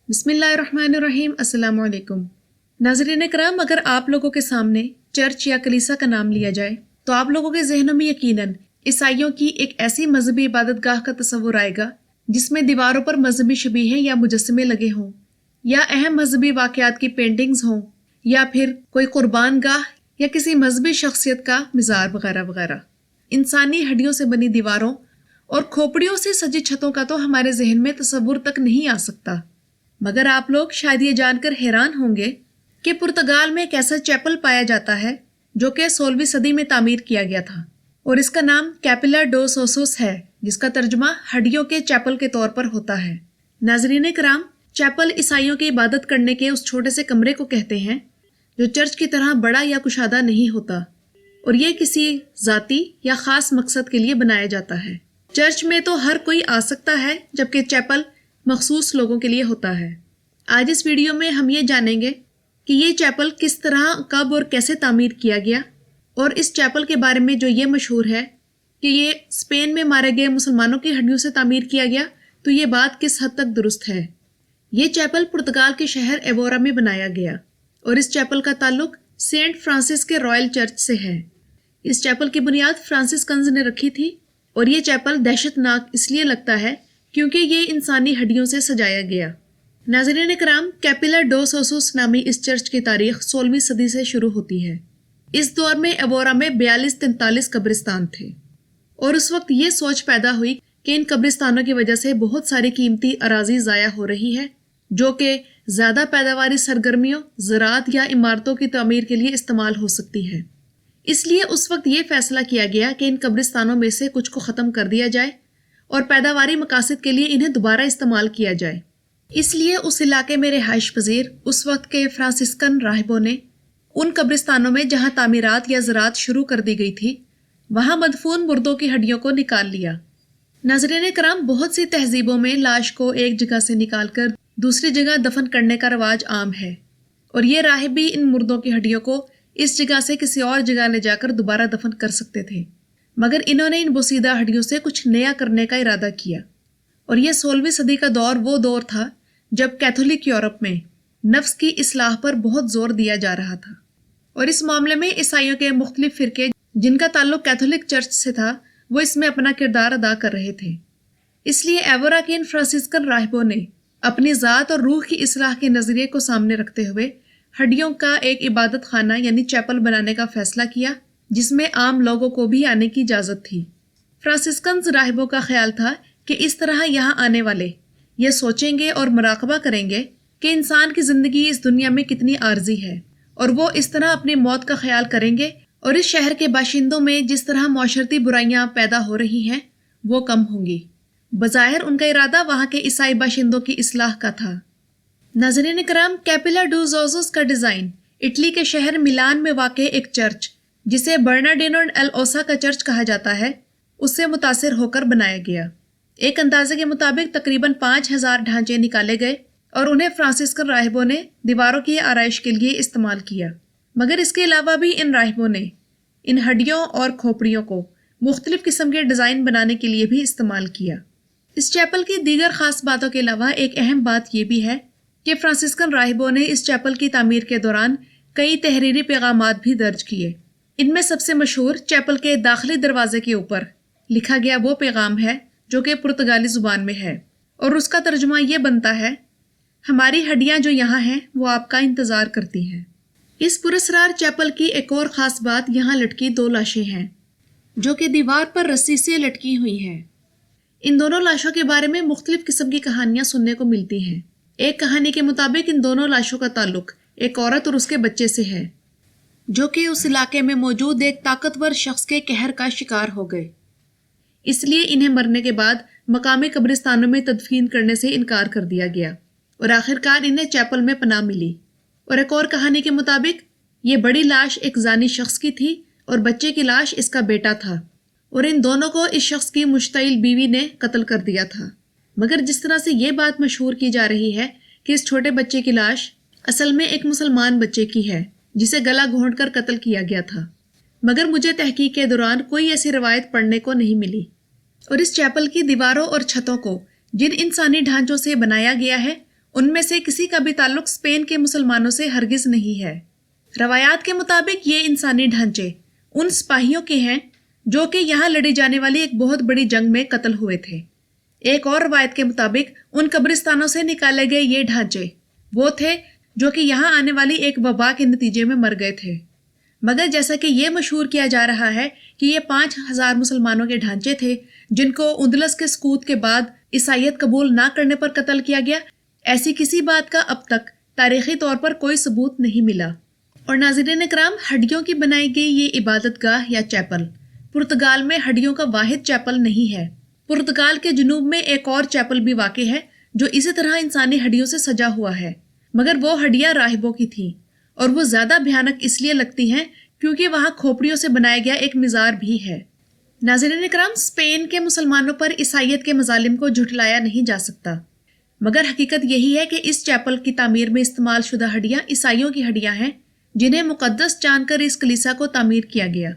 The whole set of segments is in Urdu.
بسم اللہ الرحمن الرحیم۔ السلام علیکم ناظرین کرام، اگر آپ لوگوں کے سامنے چرچ یا کلیسا کا نام لیا جائے تو آپ لوگوں کے ذہنوں میں یقیناً عیسائیوں کی ایک ایسی مذہبی عبادت گاہ کا تصور آئے گا جس میں دیواروں پر مذہبی شبیہیں یا مجسمے لگے ہوں، یا اہم مذہبی واقعات کی پینٹنگز ہوں، یا پھر کوئی قربان گاہ یا کسی مذہبی شخصیت کا مزار وغیرہ وغیرہ۔ انسانی ہڈیوں سے بنی دیواروں اور کھوپڑیوں سے سجی چھتوں کا تو ہمارے ذہن میں تصور تک نہیں آ سکتا۔ مگر آپ لوگ شاید یہ جان کر حیران ہوں گے کہ پرتگال میں ایک ایسا چیپل پایا جاتا ہے جو کہ 16ویں صدی میں تعمیر کیا گیا تھا، اور اس کا نام کیپیلا ڈوس اوسوس ہے، جس کا ترجمہ ہڈیوں کے چیپل کے طور پر ہوتا ہے۔ ناظرین کرام، چیپل عیسائیوں کی عبادت کرنے کے اس چھوٹے سے کمرے کو کہتے ہیں جو چرچ کی طرح بڑا یا کشادہ نہیں ہوتا، اور یہ کسی ذاتی یا خاص مقصد کے لیے بنایا جاتا ہے۔ چرچ میں تو ہر کوئی آ سکتا ہے، جبکہ چیپل مخصوص لوگوں کے لیے ہوتا ہے۔ آج اس ویڈیو میں ہم یہ جانیں گے کہ یہ چیپل کس طرح، کب اور کیسے تعمیر کیا گیا، اور اس چیپل کے بارے میں جو یہ مشہور ہے کہ یہ اسپین میں مارے گئے مسلمانوں کی ہڈیوں سے تعمیر کیا گیا، تو یہ بات کس حد تک درست ہے۔ یہ چیپل پرتگال کے شہر ایوورا میں بنایا گیا، اور اس چیپل کا تعلق سینٹ فرانسس کے رائل چرچ سے ہے۔ اس چیپل کی بنیاد فرانسسکنز نے رکھی تھی، اور یہ چیپل دہشت ناک اس لیے لگتا ہے کیونکہ یہ انسانی ہڈیوں سے سجایا گیا۔ ناظرین کرام، کیپیلا ڈوس اوسوس نامی اس چرچ کی تاریخ 16ویں صدی سے شروع ہوتی ہے۔ اس دور میں ایوورا میں 42-43 قبرستان تھے، اور اس وقت یہ سوچ پیدا ہوئی کہ ان قبرستانوں کی وجہ سے بہت ساری قیمتی اراضی ضائع ہو رہی ہے، جو کہ زیادہ پیداواری سرگرمیوں، زراعت یا عمارتوں کی تعمیر کے لیے استعمال ہو سکتی ہے۔ اس لیے اس وقت یہ فیصلہ کیا گیا کہ ان قبرستانوں میں سے کچھ کو ختم کر دیا جائے اور پیداواری مقاصد کے لیے انہیں دوبارہ استعمال کیا جائے۔ اس لیے اس علاقے میں رہائش پذیر اس وقت کے فرانسسکن راہبوں نے ان قبرستانوں میں جہاں تعمیرات یا زراعت شروع کر دی گئی تھی، وہاں مدفون مردوں کی ہڈیوں کو نکال لیا۔ ناظرین کرام، بہت سی تہذیبوں میں لاش کو ایک جگہ سے نکال کر دوسری جگہ دفن کرنے کا رواج عام ہے، اور یہ راہب بھی ان مردوں کی ہڈیوں کو اس جگہ سے کسی اور جگہ لے جا کر دوبارہ دفن کر سکتے تھے، مگر انہوں نے ان بوسیدہ ہڈیوں سے کچھ نیا کرنے کا ارادہ کیا۔ اور یہ 16ویں صدی کا دور وہ دور تھا جب کیتھولک یورپ میں نفس کی اصلاح پر بہت زور دیا جا رہا تھا، اور اس معاملے میں عیسائیوں کے مختلف فرقے جن کا تعلق کیتھولک چرچ سے تھا، وہ اس میں اپنا کردار ادا کر رہے تھے۔ اس لیے ایوورا کے ان فرانسسکن راہبوں نے اپنی ذات اور روح کی اصلاح کے نظریے کو سامنے رکھتے ہوئے ہڈیوں کا ایک عبادت خانہ یعنی چیپل بنانے کا فیصلہ کیا، جس میں عام لوگوں کو بھی آنے کی اجازت تھی۔ فرانسسکنز راہبوں کا خیال تھا کہ اس طرح یہاں آنے والے یہ سوچیں گے اور مراقبہ کریں گے کہ انسان کی زندگی اس دنیا میں کتنی عارضی ہے، اور وہ اس طرح اپنی موت کا خیال کریں گے، اور اس شہر کے باشندوں میں جس طرح معاشرتی برائیاں پیدا ہو رہی ہیں وہ کم ہوں گی۔ بظاہر ان کا ارادہ وہاں کے عیسائی باشندوں کی اصلاح کا تھا۔ ناظرین کرام، کیپیلا ڈوس اوسوس کا ڈیزائن اٹلی کے شہر میلان میں واقع ایک چرچ جسے برنارڈینو ایل اوسا کا چرچ کہا جاتا ہے، اس سے متاثر ہو کر بنایا گیا۔ ایک اندازے کے مطابق تقریباً 5000 ڈھانچے نکالے گئے، اور انہیں فرانسسکن راہبوں نے دیواروں کی آرائش کے لیے استعمال کیا۔ مگر اس کے علاوہ بھی ان راہبوں نے ان ہڈیوں اور کھوپڑیوں کو مختلف قسم کے ڈیزائن بنانے کے لیے بھی استعمال کیا۔ اس چیپل کی دیگر خاص باتوں کے علاوہ ایک اہم بات یہ بھی ہے کہ فرانسسکن راہبوں نے اس چیپل کی تعمیر کے دوران کئی تحریری پیغامات بھی درج کیے۔ ان میں سب سے مشہور چیپل کے داخلی دروازے کے اوپر لکھا گیا وہ پیغام ہے جو کہ پرتگالی زبان میں ہے، اور اس کا ترجمہ یہ بنتا ہے: ہماری ہڈیاں جو یہاں ہیں وہ آپ کا انتظار کرتی ہیں۔ اس پراسرار چیپل کی ایک اور خاص بات یہاں لٹکی 2 لاشیں ہیں جو کہ دیوار پر رسی سے لٹکی ہوئی ہیں۔ ان دونوں لاشوں کے بارے میں مختلف قسم کی کہانیاں سننے کو ملتی ہیں۔ ایک کہانی کے مطابق ان دونوں لاشوں کا تعلق ایک عورت اور اس کے بچے سے ہے جو کہ اس علاقے میں موجود ایک طاقتور شخص کے قہر کا شکار ہو گئے، اس لیے انہیں مرنے کے بعد مقامی قبرستانوں میں تدفین کرنے سے انکار کر دیا گیا، اور آخرکار انہیں چیپل میں پناہ ملی۔ اور ایک اور کہانی کے مطابق یہ بڑی لاش ایک زانی شخص کی تھی اور بچے کی لاش اس کا بیٹا تھا، اور ان دونوں کو اس شخص کی مشتعل بیوی نے قتل کر دیا تھا۔ مگر جس طرح سے یہ بات مشہور کی جا رہی ہے کہ اس چھوٹے بچے کی لاش اصل میں ایک مسلمان بچے کی ہے جسے گلا گھونٹ کر قتل کیا گیا تھا، مگر مجھے تحقیق کے دوران کوئی ایسی روایت پڑھنے کو نہیں ملی۔ اور اس چیپل کی دیواروں اور چھتوں کو جن انسانی ڈھانچوں سے بنایا گیا ہے ان میں سے کسی کا بھی تعلق اسپین کے مسلمانوں سے ہرگز نہیں ہے۔ روایات کے مطابق یہ انسانی ڈھانچے ان سپاہیوں کے ہیں جو کہ یہاں لڑی جانے والی ایک بہت بڑی جنگ میں قتل ہوئے تھے۔ ایک اور روایت کے مطابق ان قبرستانوں سے نکالے گئے یہ ڈھانچے وہ تھے جو کہ یہاں آنے والی ایک وبا کے نتیجے میں مر گئے تھے، مگر جیسا کہ یہ مشہور کیا جا رہا ہے کہ یہ 5000 مسلمانوں کے ڈھانچے تھے جن کو اندلس کے سقوط کے بعد عیسائیت قبول نہ کرنے پر قتل کیا گیا، ایسی کسی بات کا اب تک تاریخی طور پر کوئی ثبوت نہیں ملا۔ اور ناظرین اکرام، ہڈیوں کی بنائی گئی یہ عبادت گاہ یا چیپل پرتگال میں ہڈیوں کا واحد چیپل نہیں ہے۔ پرتگال کے جنوب میں ایک اور چیپل بھی واقع ہے جو اسی طرح انسانی ہڈیوں سے سجا ہوا ہے، مگر وہ ہڈیاں راہبوں کی تھیں اور وہ زیادہ بھیانک اس لیے لگتی ہیں کیونکہ وہاں کھوپڑیوں سے بنایا گیا ایک مزار بھی ہے۔ ناظرین اکرام، اسپین کے مسلمانوں پر عیسائیت کے مظالم کو جھٹلایا نہیں جا سکتا، مگر حقیقت یہی ہے کہ اس چیپل کی تعمیر میں استعمال شدہ ہڈیاں عیسائیوں کی ہڈیاں ہیں جنہیں مقدس جان کر اس کلیسا کو تعمیر کیا گیا۔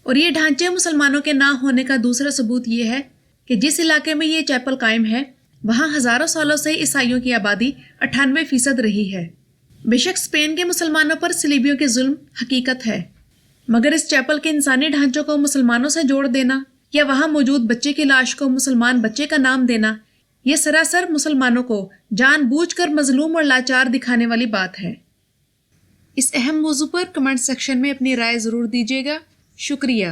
اور یہ ڈھانچے مسلمانوں کے نہ ہونے کا دوسرا ثبوت یہ ہے کہ جس علاقے میں یہ چیپل قائم ہے وہاں ہزاروں سالوں سے عیسائیوں کی آبادی 98% رہی ہے۔ بے شک اسپین کے مسلمانوں پر صلیبیوں کے ظلم حقیقت ہے، مگر اس چیپل کے انسانی ڈھانچوں کو مسلمانوں سے جوڑ دینا یا وہاں موجود بچے کی لاش کو مسلمان بچے کا نام دینا، یہ سراسر مسلمانوں کو جان بوجھ کر مظلوم اور لاچار دکھانے والی بات ہے۔ اس اہم موضوع پر کمنٹ سیکشن میں اپنی رائے ضرور دیجیے گا۔ شکریہ۔